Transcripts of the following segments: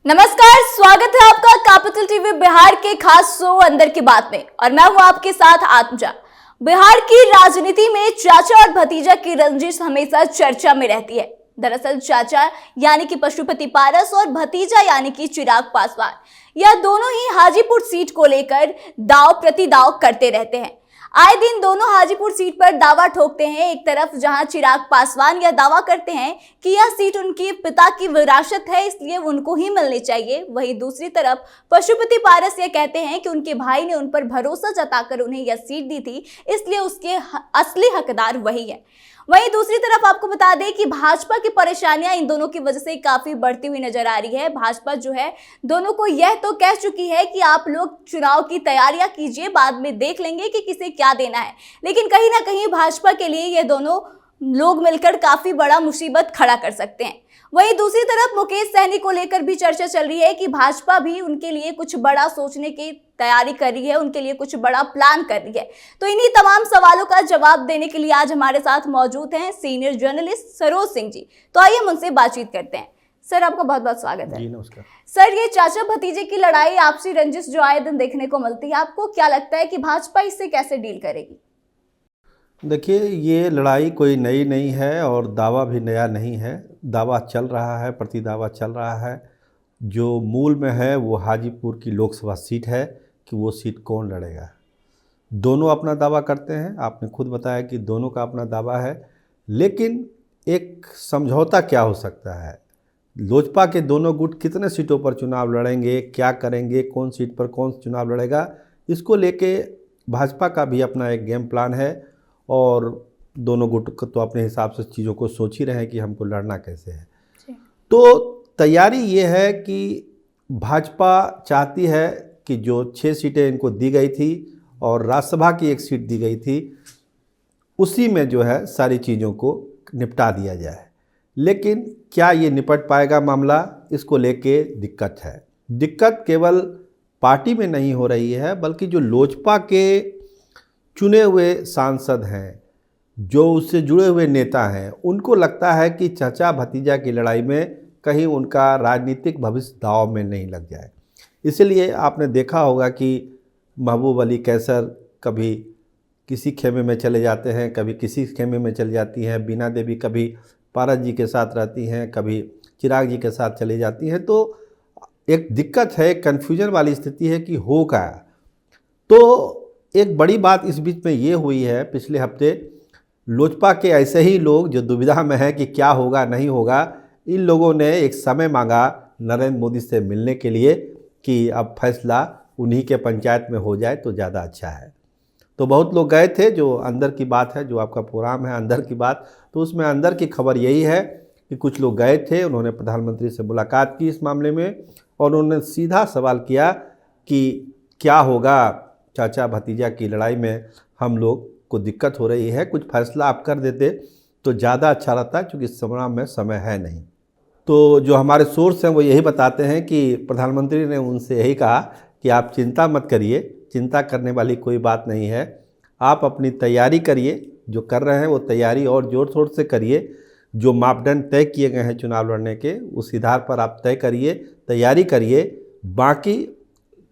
नमस्कार, स्वागत है आपका कैपिटल टीवी बिहार के खास शो अंदर की बात में और मैं हूं आपके साथ आत्मजा। बिहार की राजनीति में चाचा और भतीजा की रंजिश हमेशा चर्चा में रहती है। दरअसल चाचा यानी कि पशुपति पारस और भतीजा यानी कि चिराग पासवान, यह दोनों ही हाजीपुर सीट को लेकर दाव प्रतिदाव करते रहते हैं। आए दिन दोनों हाजीपुर सीट पर दावा ठोकते हैं। एक तरफ जहां चिराग पासवान यह दावा करते हैं कि यह सीट उनके पिता की विरासत है, इसलिए उनको ही मिलनी चाहिए, वहीं दूसरी तरफ पशुपति पारस यह कहते हैं कि उनके भाई ने उन पर भरोसा जताकर उन्हें यह सीट दी थी, इसलिए उसके असली हकदार वही है। वहीं दूसरी तरफ आपको बता दें कि भाजपा की परेशानियां इन दोनों की वजह से काफी बढ़ती हुई नजर आ रही है। भाजपा जो है दोनों को यह तो कह चुकी है कि आप लोग चुनाव की तैयारियां कीजिए, बाद में देख लेंगे कि किसे क्या देना है, लेकिन कहीं ना कहीं भाजपा के लिए ये दोनों लोग मिलकर काफी बड़ा मुसीबत खड़ा कर सकते हैं। वहीं दूसरी तरफ मुकेश सहनी को लेकर भी चर्चा चल रही है कि भाजपा भी उनके लिए कुछ बड़ा सोचने की तैयारी कर रही है, उनके लिए कुछ बड़ा प्लान कर रही है। तो इन्हीं तमाम सवालों का जवाब देने के लिए आज हमारे साथ मौजूद हैं सीनियर जर्नलिस्ट सरोज सिंह जी। तो आइए हम उनसे बातचीत करते हैं। सर, आपका बहुत बहुत स्वागत है। जी नमस्कार। सर, ये चाचा भतीजे की लड़ाई, आपसी रंजिश जो आए दिन देखने को मिलती है, आपको क्या लगता है कि भाजपा इससे कैसे डील करेगी? देखिए, ये लड़ाई कोई नई नहीं है और दावा भी नया नहीं है। दावा चल रहा है, प्रति दावा चल रहा है। जो मूल में है वो हाजीपुर की लोकसभा सीट है कि वो सीट कौन लड़ेगा। दोनों अपना दावा करते हैं, आपने खुद बताया कि दोनों का अपना दावा है, लेकिन एक समझौता क्या हो सकता है। लोजपा के दोनों गुट कितने सीटों पर चुनाव लड़ेंगे, क्या करेंगे, कौन सीट पर कौन चुनाव लड़ेगा, इसको लेके भाजपा का भी अपना एक गेम प्लान है और दोनों गुट तो अपने हिसाब से चीज़ों को सोच ही रहे हैं कि हमको लड़ना कैसे है। तो तैयारी ये है कि भाजपा चाहती है कि जो 6 सीटें इनको दी गई थी और राज्यसभा की 1 सीट दी गई थी, उसी में जो है सारी चीज़ों को निपटा दिया जाए। लेकिन क्या ये निपट पाएगा मामला, इसको लेके दिक्कत है। दिक्कत केवल पार्टी में नहीं हो रही है, बल्कि जो लोजपा के चुने हुए सांसद हैं, जो उससे जुड़े हुए नेता हैं, उनको लगता है कि चाचा भतीजा की लड़ाई में कहीं उनका राजनीतिक भविष्य दांव में नहीं लग जाए। इसलिए आपने देखा होगा कि महबूब अली कैसर कभी किसी खेमे में चले जाते हैं, कभी किसी खेमे में चली जाती हैं। बीना देवी कभी पारस जी के साथ रहती हैं, कभी चिराग जी के साथ चली जाती हैं। तो एक दिक्कत है, कन्फ्यूजन वाली स्थिति है कि हो क्या। तो एक बड़ी बात इस बीच में ये हुई है, पिछले हफ्ते लोजपा के ऐसे ही लोग जो दुविधा में हैं कि क्या होगा नहीं होगा, इन लोगों ने एक समय मांगा नरेंद्र मोदी से मिलने के लिए कि अब फैसला उन्हीं के पंचायत में हो जाए तो ज़्यादा अच्छा है। तो बहुत लोग गए थे। जो अंदर की बात है, जो आपका प्रोग्राम है अंदर की बात, तो उसमें अंदर की खबर यही है कि कुछ लोग गए थे, उन्होंने प्रधानमंत्री से मुलाकात की इस मामले में और उन्होंने सीधा सवाल किया कि क्या होगा चाचा भतीजा की लड़ाई में, हम लोग को दिक्कत हो रही है, कुछ फैसला आप कर देते तो ज़्यादा अच्छा रहता, क्योंकि इस संग्राम में समय है नहीं। तो जो हमारे सोर्स हैं वो यही बताते हैं कि प्रधानमंत्री ने उनसे यही कहा कि आप चिंता मत करिए, चिंता करने वाली कोई बात नहीं है, आप अपनी तैयारी करिए, जो कर रहे हैं वो तैयारी और ज़ोर शोर से करिए। जो मापदंड तय किए गए हैं चुनाव लड़ने के, उस आधार पर आप तय करिए, तैयारी करिए। बाकी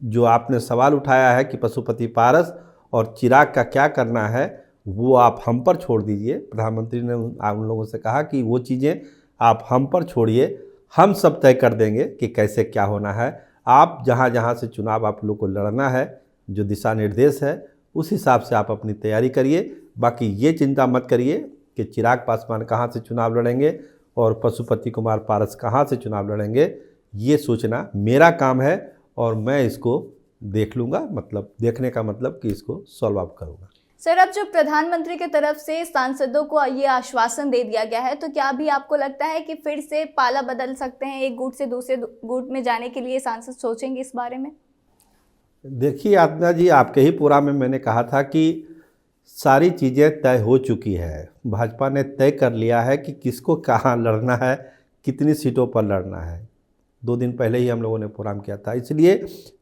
जो आपने सवाल उठाया है कि पशुपति पारस और चिराग का क्या करना है, वो आप हम पर छोड़ दीजिए। प्रधानमंत्री ने उन लोगों से कहा कि वो चीज़ें आप हम पर छोड़िए, हम सब तय कर देंगे कि कैसे क्या होना है। आप जहाँ जहाँ से चुनाव आप लोग को लड़ना है, जो दिशा निर्देश है, उस हिसाब से आप अपनी तैयारी करिए। बाकी ये चिंता मत करिए कि चिराग पासवान कहाँ से चुनाव लड़ेंगे और पशुपति कुमार पारस कहाँ से चुनाव लड़ेंगे, ये सोचना मेरा काम है और मैं इसको देख लूँगा। मतलब देखने का मतलब कि इसको सॉल्व अप करूँगा। सर, अब जब प्रधानमंत्री की तरफ से सांसदों को ये आश्वासन दे दिया गया है, तो क्या भी आपको लगता है कि फिर से पाला बदल सकते हैं, एक गुट से दूसरे गुट में जाने के लिए सांसद सोचेंगे इस बारे में? देखिए आत्मा जी, आपके ही पूरा में मैंने कहा था कि सारी चीज़ें तय हो चुकी है। भाजपा ने तय कर लिया है कि किसको कहाँ लड़ना है, कितनी सीटों पर लड़ना है। 2 दिन पहले ही हम लोगों ने प्रोग्राम किया था, इसलिए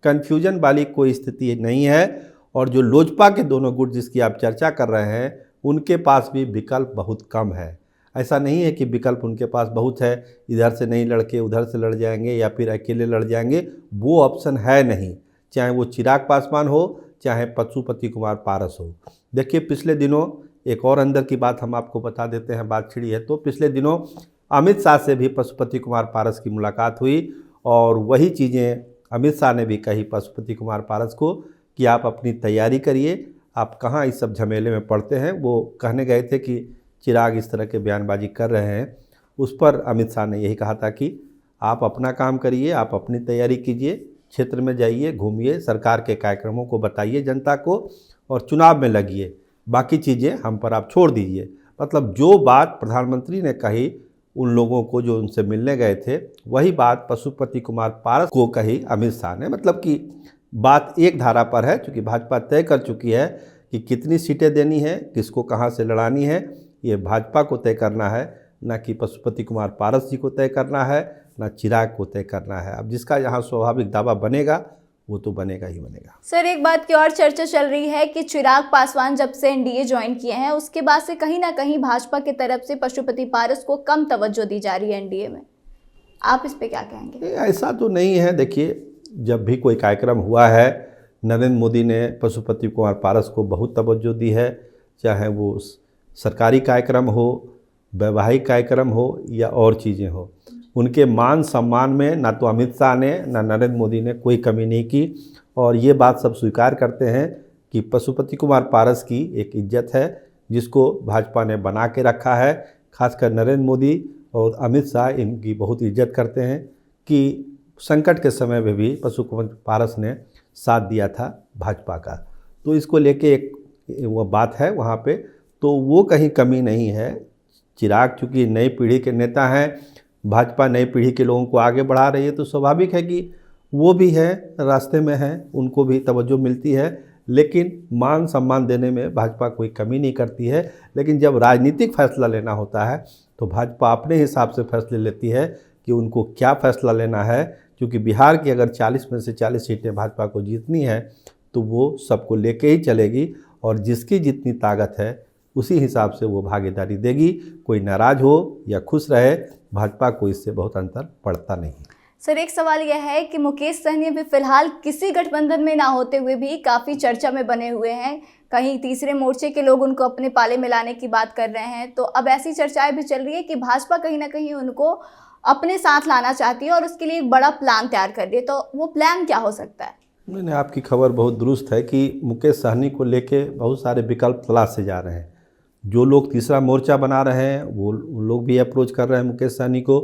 कन्फ्यूजन वाली कोई स्थिति नहीं है। और जो लोजपा के दोनों गुट जिसकी आप चर्चा कर रहे हैं, उनके पास भी विकल्प बहुत कम है। ऐसा नहीं है कि विकल्प उनके पास बहुत है, इधर से नहीं लड़ के उधर से लड़ जाएंगे या फिर अकेले लड़ जाएंगे, वो ऑप्शन है नहीं। चाहे वो चिराग पासवान हो, चाहे पशुपति कुमार पारस हो। देखिए पिछले दिनों एक और अंदर की बात हम आपको बता देते हैं, बात छिड़ी है तो पिछले दिनों अमित शाह से भी पशुपति कुमार पारस की मुलाकात हुई और वही चीज़ें अमित शाह ने भी कही पशुपति कुमार पारस को कि आप अपनी तैयारी करिए, आप कहाँ इस सब झमेले में पड़ते हैं। वो कहने गए थे कि चिराग इस तरह के बयानबाजी कर रहे हैं, उस पर अमित शाह ने यही कहा था कि आप अपना काम करिए, आप अपनी तैयारी कीजिए, क्षेत्र में जाइए, घूमिए, सरकार के कार्यक्रमों को बताइए जनता को और चुनाव में लगिए, बाकी चीज़ें हम पर आप छोड़ दीजिए। मतलब जो बात प्रधानमंत्री ने कही उन लोगों को जो उनसे मिलने गए थे, वही बात पशुपति कुमार पारस को कही अमित शाह ने। मतलब कि बात एक धारा पर है, क्योंकि भाजपा तय कर चुकी है कि कितनी सीटें देनी है, किसको कहाँ से लड़ानी है, ये भाजपा को तय करना है, ना कि पशुपति कुमार पारस जी को तय करना है, ना चिराग को तय करना है। अब जिसका यहाँ स्वाभाविक दावा बनेगा वो तो बनेगा ही बनेगा। सर एक बात की और चर्चा चल रही है कि चिराग पासवान जब से एनडीए ज्वाइन किए हैं उसके बाद से कहीं ना कहीं भाजपा की तरफ से पशुपति पारस को कम तवज्जो दी जा रही है एनडीए में, आप इस पे क्या कहेंगे? ऐसा तो नहीं है। देखिए जब भी कोई कार्यक्रम हुआ है, नरेंद्र मोदी ने पशुपति कुमार पारस को बहुत तवज्जो दी है, चाहे वो सरकारी कार्यक्रम हो, वैवाहिक कार्यक्रम हो या और चीज़ें हो। उनके मान सम्मान में ना तो अमित शाह ने ना नरेंद्र मोदी ने कोई कमी नहीं की और ये बात सब स्वीकार करते हैं कि पशुपति कुमार पारस की एक इज्जत है जिसको भाजपा ने बना के रखा है। खासकर नरेंद्र मोदी और अमित शाह इनकी बहुत इज्जत करते हैं कि संकट के समय में भी पशुपति पारस ने साथ दिया था भाजपा का, तो इसको लेके एक वो बात है वहाँ पे, तो वो कहीं कमी नहीं है। चिराग चूँकि नई पीढ़ी के नेता हैं, भाजपा नई पीढ़ी के लोगों को आगे बढ़ा रही है, तो स्वाभाविक है कि वो भी है रास्ते में हैं, उनको भी तवज्जो मिलती है, लेकिन मान सम्मान देने में भाजपा कोई कमी नहीं करती है। लेकिन जब राजनीतिक फैसला लेना होता है तो भाजपा अपने हिसाब से फैसले लेती है कि उनको क्या फैसला लेना है, क्योंकि बिहार की अगर 40 में से 40 सीटें भाजपा को जीतनी है तो वो सबको लेके ही चलेगी और जिसकी जितनी ताकत है उसी हिसाब से वो भागीदारी देगी। कोई नाराज़ हो या खुश रहे, भाजपा को इससे बहुत अंतर पड़ता नहीं। सर एक सवाल यह है कि मुकेश सहनी अभी फिलहाल किसी गठबंधन में ना होते हुए भी काफ़ी चर्चा में बने हुए हैं, कहीं तीसरे मोर्चे के लोग उनको अपने पाले में लाने की बात कर रहे हैं, तो अब ऐसी चर्चाएं भी चल रही है कि भाजपा कहीं ना कहीं उनको अपने साथ लाना चाहती है और उसके लिए एक बड़ा प्लान तैयार कर रही है, तो वो प्लान क्या हो सकता है? मैंने आपकी खबर बहुत दुरुस्त है कि मुकेश सहनी को लेके बहुत सारे विकल्प तलाशे जा रहे हैं। जो लोग तीसरा मोर्चा बना रहे हैं वो लोग भी अप्रोच कर रहे हैं मुकेश सहनी को,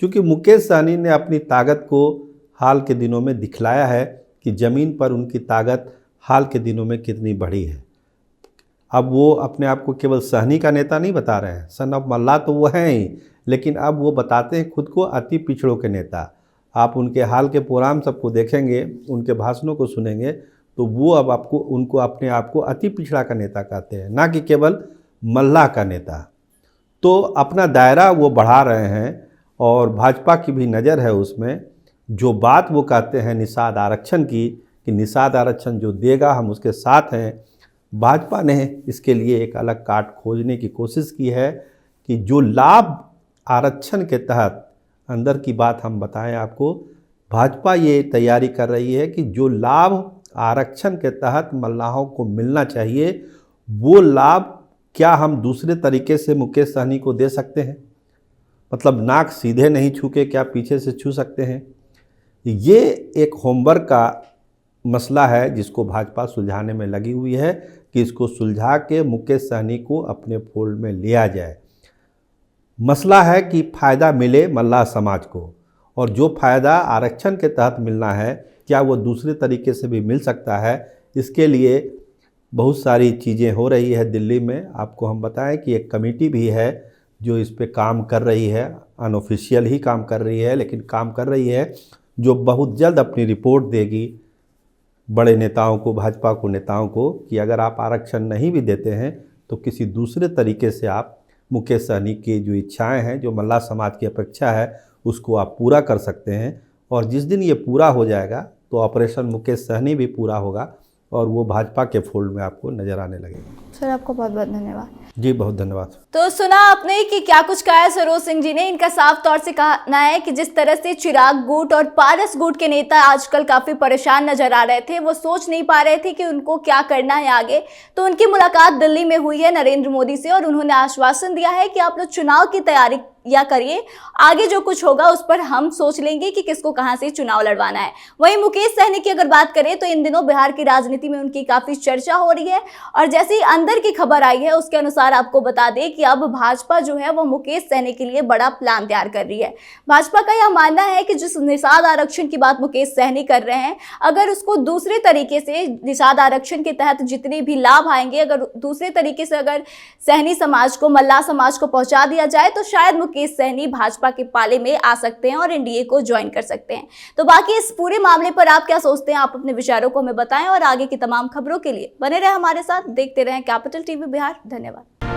क्योंकि मुकेश सहनी ने अपनी ताकत को हाल के दिनों में दिखलाया है कि ज़मीन पर उनकी ताकत हाल के दिनों में कितनी बढ़ी है। अब वो अपने आप को केवल सहनी का नेता नहीं बता रहे हैं, सन ऑफ मल्ला तो वो हैं ही, लेकिन अब वो बताते हैं खुद को अति पिछड़ों के नेता। आप उनके हाल के प्रोग्राम सबको देखेंगे, उनके भाषणों को सुनेंगे तो वो अब आपको उनको अपने आप को अति पिछड़ा का नेता कहते हैं, ना कि केवल मल्ला का नेता। तो अपना दायरा वो बढ़ा रहे हैं और भाजपा की भी नज़र है उसमें। जो बात वो कहते हैं निषाद आरक्षण की, कि निषाद आरक्षण जो देगा हम उसके साथ हैं, भाजपा ने इसके लिए एक अलग काट खोजने की कोशिश की है कि जो लाभ आरक्षण के तहत, अंदर की बात हम बताएं आपको, भाजपा ये तैयारी कर रही है कि जो लाभ आरक्षण के तहत मल्लाहों को मिलना चाहिए वो लाभ क्या हम दूसरे तरीके से मुकेश सहनी को दे सकते हैं। मतलब नाक सीधे नहीं छू के क्या पीछे से छू सकते हैं। ये एक होमवर्क का मसला है जिसको भाजपा सुलझाने में लगी हुई है कि इसको सुलझा के मुकेश सहनी को अपने फोल्ड में लिया जाए। मसला है कि फ़ायदा मिले मल्लाह समाज को, और जो फ़ायदा आरक्षण के तहत मिलना है क्या वो दूसरे तरीके से भी मिल सकता है। इसके लिए बहुत सारी चीज़ें हो रही है दिल्ली में। आपको हम बताएं कि एक कमेटी भी है जो इस पे काम कर रही है, अनऑफिशियल ही काम कर रही है लेकिन काम कर रही है, जो बहुत जल्द अपनी रिपोर्ट देगी बड़े नेताओं को, भाजपा को नेताओं को, कि अगर आप आरक्षण नहीं भी देते हैं तो किसी दूसरे तरीके से आप मुकेश सहनी की जो इच्छाएं हैं, जो मल्लाह समाज की अपेक्षा है, उसको आप पूरा कर सकते हैं। और जिस दिन ये पूरा हो जाएगा तो ऑपरेशन मुकेश सहनी भी पूरा होगा और वो भाजपा के फोल्ड में आपको नज़र आने लगेगा। सर आपको बहुत बहुत धन्यवाद। जी बहुत धन्यवाद। तो सुना आपने कि क्या कुछ कहा है सरोज सिंह जी ने। इनका साफ तौर से कहना है कि जिस तरह से चिराग गुट और पारस गुट के नेता आजकल काफी परेशान नजर आ रहे थे, वो सोच नहीं पा रहे थे कि उनको क्या करना है आगे, तो उनकी मुलाकात दिल्ली में हुई है नरेंद्र मोदी से और उन्होंने आश्वासन दिया है कि आप लोग चुनाव की तैयारी या करिए, आगे जो कुछ होगा उस पर हम सोच लेंगे कि किसको कहां से चुनाव लड़वाना है। वहीं मुकेश सहनी की अगर बात करें तो इन दिनों बिहार की राजनीति में उनकी काफी चर्चा हो रही है और जैसी अंदर की खबर आई है उसके अनुसार आपको बता दें कि अब भाजपा जो है वो मुकेश सहनी के लिए बड़ा प्लान तैयार कर रही है। भाजपा का यह मानना है कि जिस निषाद आरक्षण की बात मुकेश सहनी कर रहे हैं, अगर उसको दूसरे तरीके से निषाद आरक्षण के तहत जितने भी लाभ आएंगे, अगर दूसरे तरीके से अगर सहनी समाज को, मल्लाह समाज को पहुंचा दिया जाए तो शायद मुकेश सहनी भाजपा के पाले में आ सकते हैं और एनडीए को ज्वाइन कर सकते हैं। तो बाकी इस पूरे मामले पर आप क्या सोचते हैं, आप अपने विचारों को हमें बताएं और आगे की तमाम खबरों के लिए बने रहे हमारे साथ, देखते रहें कैपिटल टीवी बिहार। धन्यवाद।